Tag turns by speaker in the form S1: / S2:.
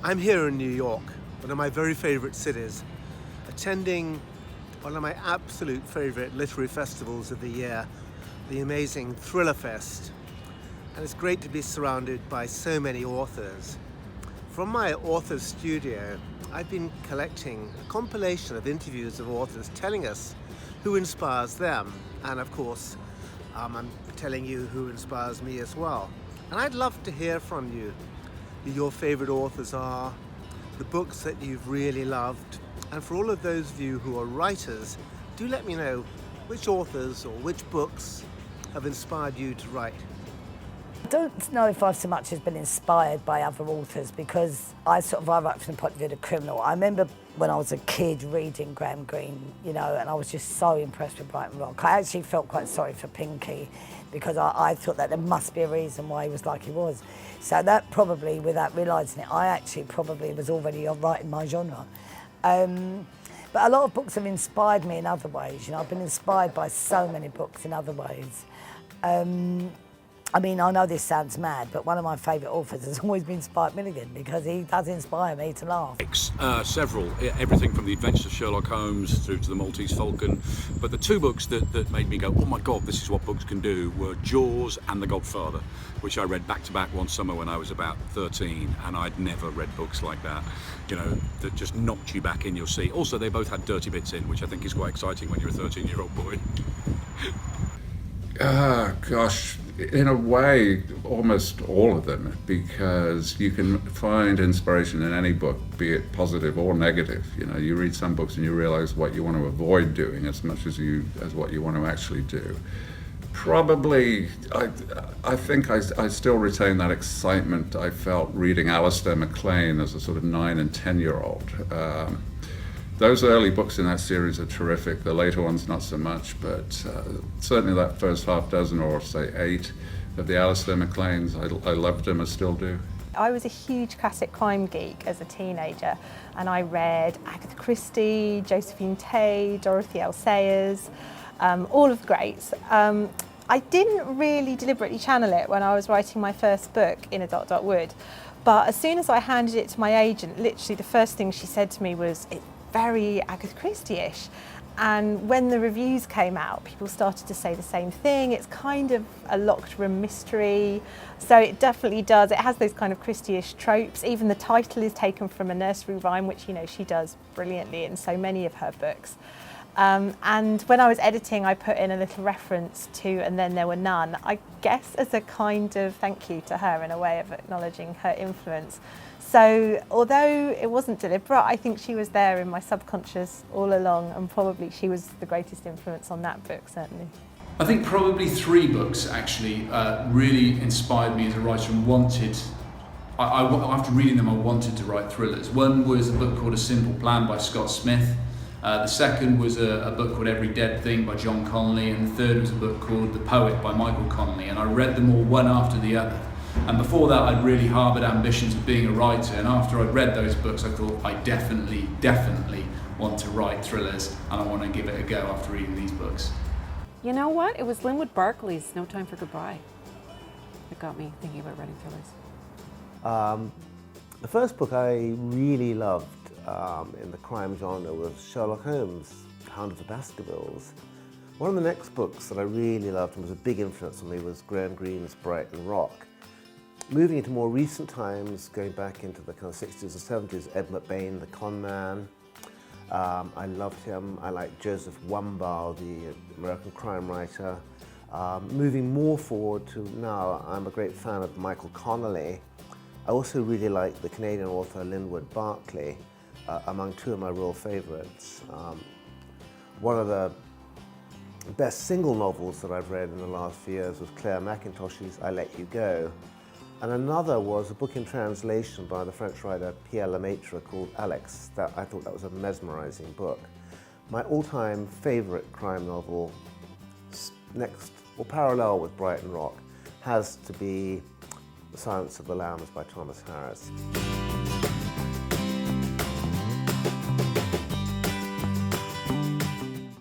S1: I'm here in New York, one of my very favorite cities, attending one of my absolute favorite literary festivals of the year, the amazing Thriller Fest. And it's great to be surrounded by so many authors. From my author's studio, I've been collecting a compilation of interviews of authors telling us who inspires them. And of course, I'm telling you who inspires me as well. And I'd love to hear from you who your favorite authors are, the books that you've really loved. And for all of those of you who are writers, do let me know which authors or which books have inspired you to write.
S2: I don't know if I've so much as been inspired by other authors, because I write from the point of view of the criminal. I remember when I was a kid reading Graham Greene, and I was just so impressed with Brighton Rock. I actually felt quite sorry for Pinky, because I thought that there must be a reason why he was like he was. So that probably, without realising it, I actually probably was already writing my genre. But a lot of books have inspired me in other ways. I've been inspired by so many books in other ways. I know this sounds mad, but one of my favourite authors has always been Spike Milligan, because he does inspire me to laugh.
S3: Several, everything from The Adventures of Sherlock Holmes through to The Maltese Falcon. But the two books that made me go, oh my God, this is what books can do, were Jaws and The Godfather, which I read back to back one summer when I was about 13, and I'd never read books like that, that just knocked you back in your seat. Also, they both had dirty bits in, which I think is quite exciting when you're a 13-year-old boy.
S4: Gosh, in a way, almost all of them, because you can find inspiration in any book, be it positive or negative. You read some books and you realize what you want to avoid doing as much as what you want to actually do. Probably, I think I still retain that excitement I felt reading Alistair MacLean as a sort of 9 and 10-year-old. Those early books in that series are terrific. The later ones, not so much, but certainly that first half dozen, or say 8, of the Alistair MacLeans, I loved them and still do.
S5: I was a huge classic crime geek as a teenager, and I read Agatha Christie, Josephine Tey, Dorothy L. Sayers, all of the greats. I didn't really deliberately channel it when I was writing my first book, In a ... Wood, but as soon as I handed it to my agent, literally the first thing she said to me was, "It's very Agatha Christie-ish." And when the reviews came out, people started to say the same thing. It's kind of a locked room mystery. So it definitely does. It has those kind of Christie-ish tropes. Even the title is taken from a nursery rhyme, which she does brilliantly in so many of her books. And when I was editing, I put in a little reference to And Then There Were None, I guess as a kind of thank you to her, in a way of acknowledging her influence. So although it wasn't deliberate, I think she was there in my subconscious all along, and probably she was the greatest influence on that book, certainly.
S6: I think probably 3 books actually really inspired me as a writer and after reading them, I wanted to write thrillers. One was a book called A Simple Plan by Scott Smith. The second was a book called Every Dead Thing by John Connolly, and the third was a book called The Poet by Michael Connolly, and I read them all one after the other. And before that, I'd really harboured ambitions of being a writer, and after I'd read those books, I thought I definitely want to write thrillers, and I want to give it a go after reading these books.
S7: You know what? It was Linwood Barclay's No Time for Goodbye that got me thinking about writing thrillers.
S1: The first book I really loved in the crime genre was Sherlock Holmes, Hound of the Baskervilles. One of the next books that I really loved and was a big influence on me was Graham Greene's Brighton Rock. Moving into more recent times, going back into the kind of 60s and 70s, Ed McBain, The Con Man. I loved him. I like Joseph Wambaugh, the American crime writer. Moving more forward to now, I'm a great fan of Michael Connolly. I also really like the Canadian author Linwood Barclay, among 2 of my real favorites. One of the best single novels that I've read in the last few years was Claire McIntosh's I Let You Go. And another was a book in translation by the French writer Pierre Lemaitre called Alex. I thought that was a mesmerizing book. My all-time favorite crime novel, next or parallel with Brighton Rock, has to be The Silence of the Lambs by Thomas Harris.